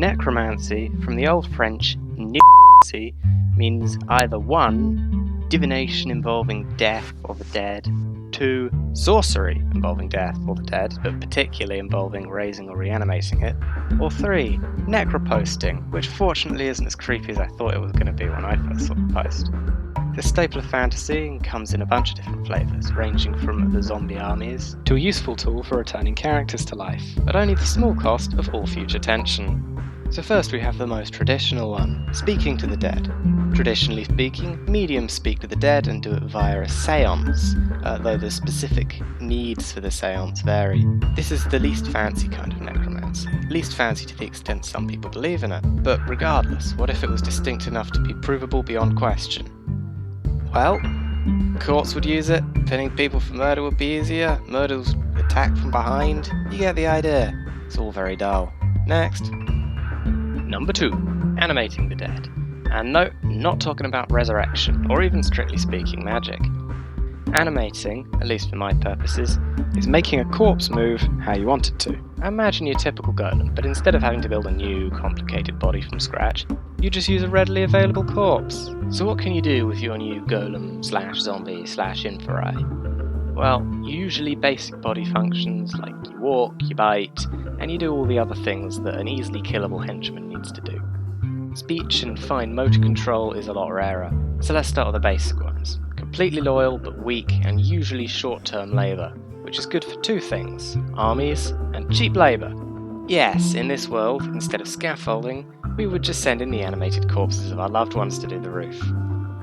Necromancy, from the old French necromancy, means either 1. Divination involving death or the dead, 2. Sorcery involving death or the dead, but particularly involving raising or reanimating it, or 3. Necroposting, which fortunately isn't as creepy as I thought it was going to be when I first saw the post. This staple of fantasy comes in a bunch of different flavours, ranging from the zombie armies to a useful tool for returning characters to life, at only the small cost of all future tension. So first we have the most traditional one, speaking to the dead. Traditionally speaking, mediums speak to the dead and do it via a seance, though the specific needs for the seance vary. This is the least fancy kind of necromancy, least fancy to the extent some people believe in it, but regardless, what if it was distinct enough to be provable beyond question? Well, courts would use it, pinning people for murder would be easier, murderers attack from behind, you get the idea. It's all very dull. Next. Number 2. Animating the Dead. And no, not talking about resurrection, or even strictly speaking magic. Animating, at least for my purposes, is making a corpse move how you want it to. Imagine your typical golem, but instead of having to build a new, complicated body from scratch, you just use a readily available corpse. So what can you do with your new golem /zombie /inferi? Well, usually basic body functions like you walk, you bite, and you do all the other things that an easily killable henchman needs to do. Speech and fine motor control is a lot rarer, so let's start with the basic ones. Completely loyal but weak and usually short-term labour, which is good for 2 things, armies and cheap labour. Yes, in this world, instead of scaffolding, we would just send in the animated corpses of our loved ones to do the roof.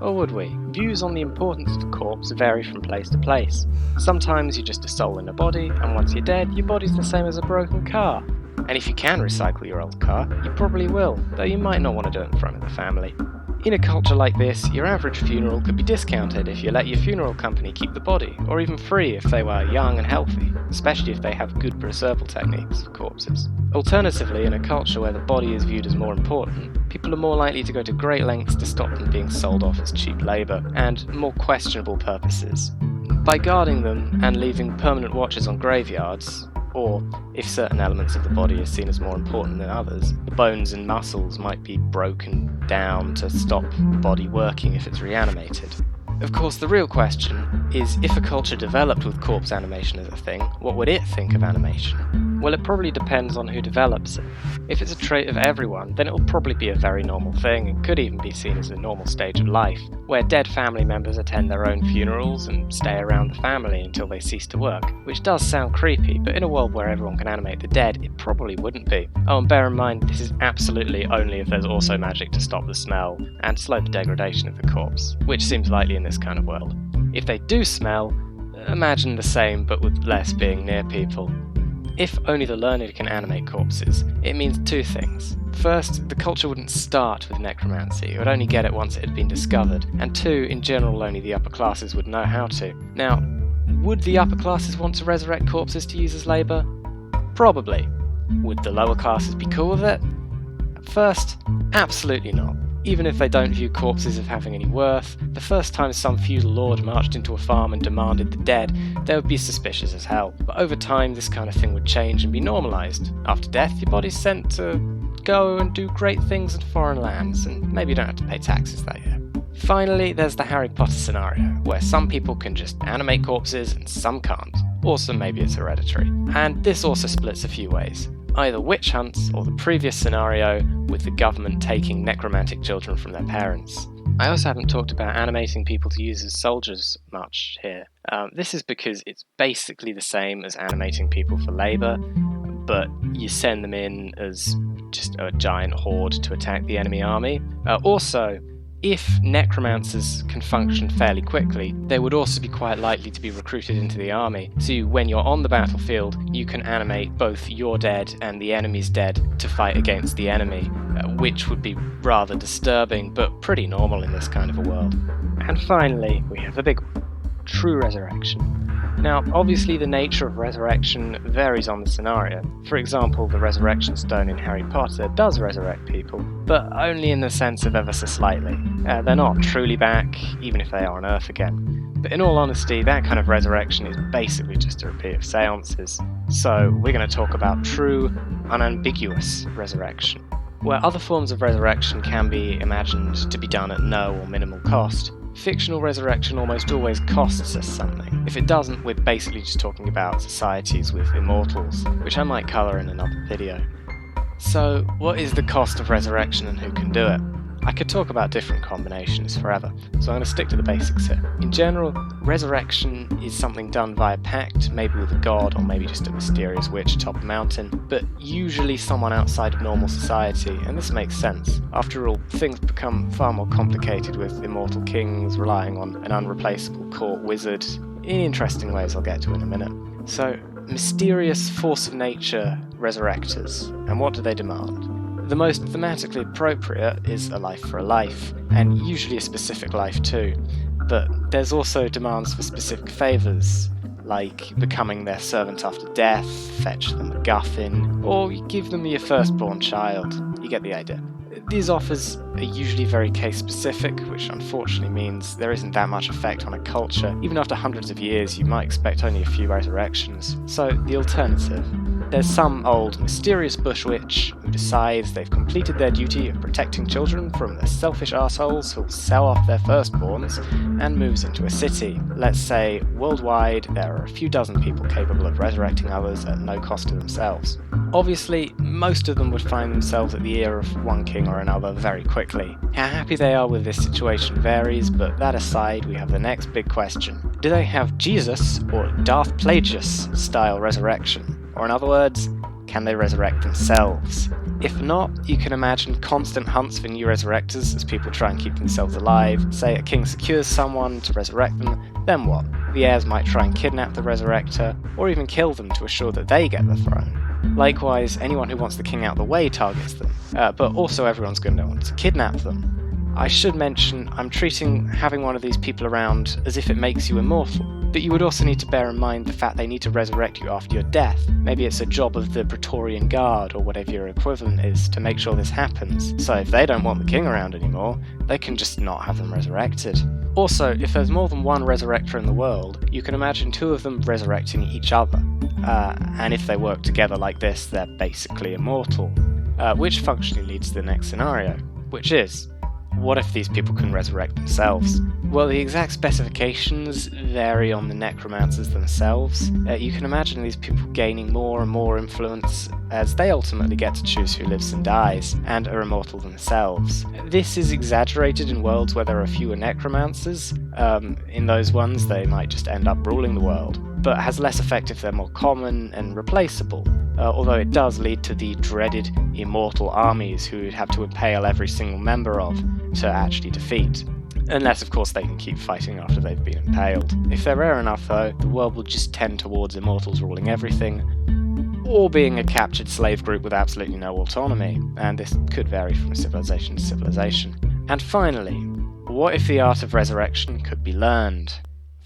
Or would we? Views on the importance of a corpse vary from place to place. Sometimes you're just a soul in a body, and once you're dead, your body's the same as a broken car. And if you can recycle your old car, you probably will, though you might not want to do it in front of the family. In a culture like this, your average funeral could be discounted if you let your funeral company keep the body, or even free if they were young and healthy, especially if they have good preserval techniques for corpses. Alternatively, in a culture where the body is viewed as more important, people are more likely to go to great lengths to stop them being sold off as cheap labour, and more questionable purposes. By guarding them and leaving permanent watchers on graveyards, or, if certain elements of the body are seen as more important than others, the bones and muscles might be broken down to stop the body working if it's reanimated. Of course, the real question is, if a culture developed with corpse animation as a thing, what would it think of animation? Well, it probably depends on who develops it. If it's a trait of everyone, then it will probably be a very normal thing and could even be seen as a normal stage of life, where dead family members attend their own funerals and stay around the family until they cease to work, which does sound creepy, but in a world where everyone can animate the dead, it probably wouldn't be. Oh, and bear in mind, this is absolutely only if there's also magic to stop the smell and slow the degradation of the corpse, which seems likely in this kind of world. If they do smell, imagine the same but with less being near people. If only the learned can animate corpses, it means 2 things. First, the culture wouldn't start with necromancy, it would only get it once it had been discovered, and 2, in general only the upper classes would know how to. Now, would the upper classes want to resurrect corpses to use as labour? Probably. Would the lower classes be cool with it? At first, absolutely not. Even if they don't view corpses as having any worth, the first time some feudal lord marched into a farm and demanded the dead, they would be suspicious as hell. But over time, this kind of thing would change and be normalised. After death, your body's sent to go and do great things in foreign lands, and maybe you don't have to pay taxes that year. Finally, there's the Harry Potter scenario, where some people can just animate corpses and some can't. Also, maybe it's hereditary. And this also splits a few ways. Either witch hunts or the previous scenario with the government taking necromantic children from their parents. I also haven't talked about animating people to use as soldiers much here. This is because it's basically the same as animating people for labour, but you send them in as just a giant horde to attack the enemy army. Also, if necromancers can function fairly quickly, they would also be quite likely to be recruited into the army. So when you're on the battlefield, you can animate both your dead and the enemy's dead to fight against the enemy, which would be rather disturbing, but pretty normal in this kind of a world. And finally, we have the big one, true resurrection. Now, obviously the nature of resurrection varies on the scenario. For example, the resurrection stone in Harry Potter does resurrect people, but only in the sense of ever so slightly. They're not truly back, even if they are on Earth again. But in all honesty, that kind of resurrection is basically just a repeat of seances. So we're going to talk about true, unambiguous resurrection. Where other forms of resurrection can be imagined to be done at no or minimal cost, fictional resurrection almost always costs us something. If it doesn't, we're basically just talking about societies with immortals, which I might cover in another video. So, what is the cost of resurrection and who can do it? I could talk about different combinations forever, so I'm going to stick to the basics here. In general, resurrection is something done via pact, maybe with a god or maybe just a mysterious witch atop a mountain, but usually someone outside of normal society, and this makes sense. After all, things become far more complicated with immortal kings relying on an unreplaceable court wizard, in interesting ways I'll get to in a minute. So, mysterious force of nature resurrectors, and what do they demand? The most thematically appropriate is a life for a life, and usually a specific life too, but there's also demands for specific favours, like becoming their servant after death, fetch them a guffin, or give them your firstborn child. You get the idea. These offers are usually very case-specific, which unfortunately means there isn't that much effect on a culture. Even after hundreds of years, you might expect only a few resurrections. So, the alternative. There's some old mysterious bush witch who decides they've completed their duty of protecting children from the selfish assholes who'll sell off their firstborns and moves into a city. Let's say, worldwide, there are a few dozen people capable of resurrecting others at no cost to themselves. Obviously, most of them would find themselves at the ear of one king or another very quickly. How happy they are with this situation varies, but that aside, we have the next big question. Do they have Jesus or Darth Plagueis style resurrection? Or in other words, can they resurrect themselves? If not, you can imagine constant hunts for new resurrectors as people try and keep themselves alive. Say a king secures someone to resurrect them, then what? The heirs might try and kidnap the resurrector, or even kill them to assure that they get the throne. Likewise, anyone who wants the king out of the way targets them, but also everyone's going to want to kidnap them. I should mention, I'm treating having one of these people around as if it makes you immortal. But you would also need to bear in mind the fact they need to resurrect you after your death. Maybe it's a job of the Praetorian Guard, or whatever your equivalent is, to make sure this happens. So if they don't want the king around anymore, they can just not have them resurrected. Also, if there's more than one resurrector in the world, you can imagine two of them resurrecting each other. And if they work together like this, they're basically immortal. Which functionally leads to the next scenario, which is, what if these people can resurrect themselves? Well, the exact specifications vary on the necromancers themselves. You can imagine these people gaining more and more influence as they ultimately get to choose who lives and dies, and are immortal themselves. This is exaggerated in worlds where there are fewer necromancers. In those ones, they might just end up ruling the world, but has less effect if they're more common and replaceable. Although it does lead to the dreaded immortal armies who would have to impale every single member of to actually defeat. Unless, of course, they can keep fighting after they've been impaled. If they're rare enough, though, the world will just tend towards immortals ruling everything, or being a captured slave group with absolutely no autonomy, and this could vary from civilization to civilization. And finally, what if the art of resurrection could be learned?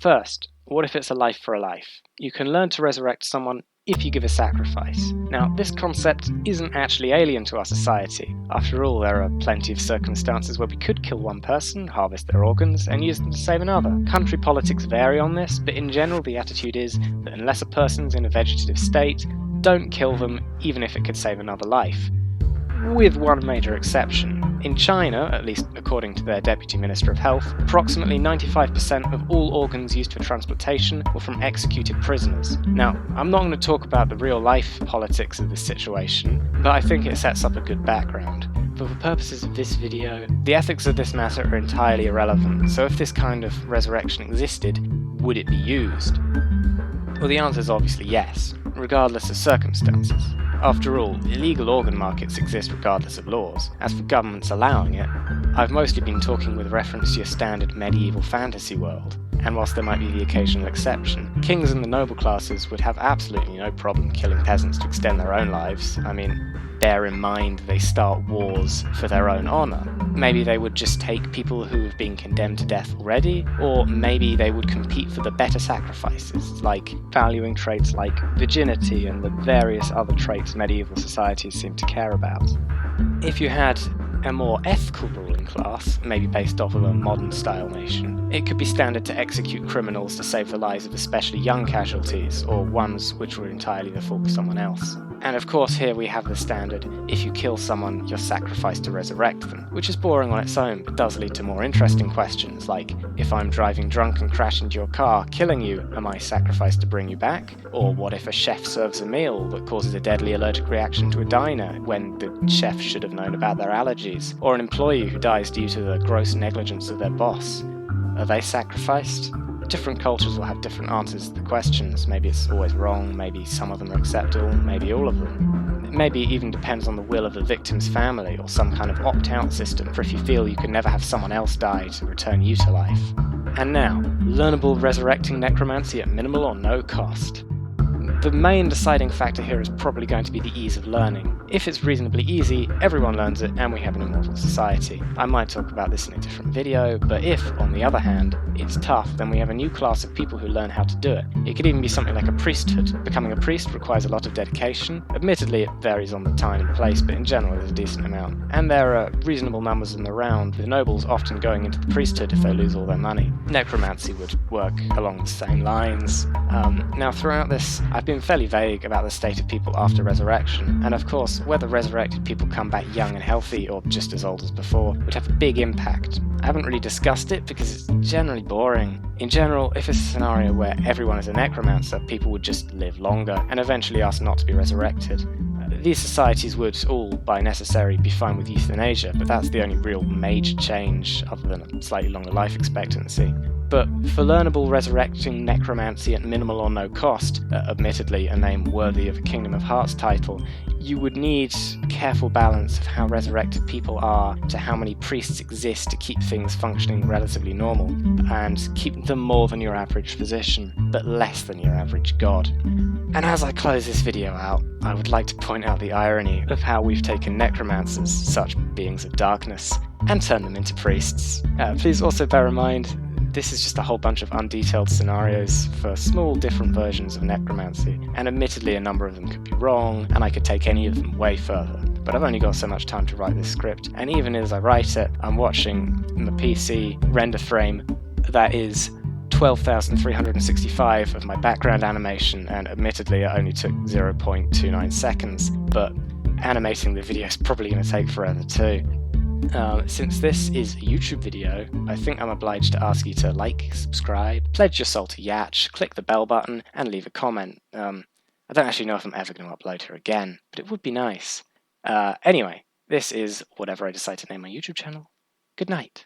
First, what if it's a life for a life? You can learn to resurrect someone if you give a sacrifice. Now, this concept isn't actually alien to our society. After all, there are plenty of circumstances where we could kill one person, harvest their organs, and use them to save another. Country politics vary on this, but in general the attitude is that unless a person's in a vegetative state, don't kill them even if it could save another life. With one major exception. In China, at least according to their Deputy Minister of Health, approximately 95% of all organs used for transplantation were from executed prisoners. Now, I'm not going to talk about the real-life politics of this situation, but I think it sets up a good background. For the purposes of this video, the ethics of this matter are entirely irrelevant, so if this kind of resurrection existed, would it be used? Well, the answer is obviously yes, regardless of circumstances. After all, illegal organ markets exist regardless of laws. As for governments allowing it, I've mostly been talking with reference to your standard medieval fantasy world, and whilst there might be the occasional exception, kings and the noble classes would have absolutely no problem killing peasants to extend their own lives. I mean, bear in mind they start wars for their own honour. Maybe they would just take people who have been condemned to death already, or maybe they would compete for the better sacrifices, like valuing traits like virginity and the various other traits medieval societies seem to care about. If you had a more ethical ruling class, maybe based off of a modern style nation, It could be standard to execute criminals to save the lives of especially young casualties, or ones which were entirely the fault of someone else. And of course here we have the standard, if you kill someone, you're sacrificed to resurrect them, which is boring on its own, but does lead to more interesting questions like, if I'm driving drunk and crash into your car, killing you, am I sacrificed to bring you back? Or what if a chef serves a meal that causes a deadly allergic reaction to a diner when the chef should have known about their allergies? Or an employee who dies due to the gross negligence of their boss? Are they sacrificed? Different cultures will have different answers to the questions. Maybe it's always wrong, maybe some of them are acceptable, maybe all of them. It maybe even depends on the will of the victim's family, or some kind of opt-out system for if you feel you can never have someone else die to return you to life. And now, learnable resurrecting necromancy at minimal or no cost. The main deciding factor here is probably going to be the ease of learning. If it's reasonably easy, everyone learns it and we have an immortal society. I might talk about this in a different video, but if, on the other hand, it's tough, then we have a new class of people who learn how to do it. It could even be something like a priesthood. Becoming a priest requires a lot of dedication. Admittedly, it varies on the time and place, but in general there's a decent amount. And there are reasonable numbers of them around, with nobles often going into the priesthood if they lose all their money. Necromancy would work along the same lines. Now throughout this, I've been fairly vague about the state of people after resurrection, and of course, whether resurrected people come back young and healthy or just as old as before would have a big impact. I haven't really discussed it because it's generally boring. In general, if it's a scenario where everyone is a necromancer, people would just live longer and eventually ask not to be resurrected. These societies would all, by necessity, be fine with euthanasia, but that's the only real major change other than a slightly longer life expectancy. But for learnable resurrecting necromancy at minimal or no cost, admittedly a name worthy of a Kingdom of Hearts title, you would need a careful balance of how resurrected people are to how many priests exist to keep things functioning relatively normal, and keep them more than your average physician, but less than your average god. And as I close this video out, I would like to point out the irony of how we've taken necromancers, such beings of darkness, and turned them into priests. Please also bear in mind, this is just a whole bunch of undetailed scenarios for small different versions of necromancy, and admittedly a number of them could be wrong, and I could take any of them way further. But I've only got so much time to write this script, and even as I write it, I'm watching the PC render frame that is 12,365 of my background animation, and admittedly it only took 0.29 seconds, but animating the video is probably going to take forever too. Since this is a YouTube video, I think I'm obliged to ask you to like, subscribe, pledge your soul to Yatch, click the bell button, and leave a comment. I don't actually know if I'm ever going to upload here again, but it would be nice. Anyway, this is whatever I decide to name my YouTube channel. Good night.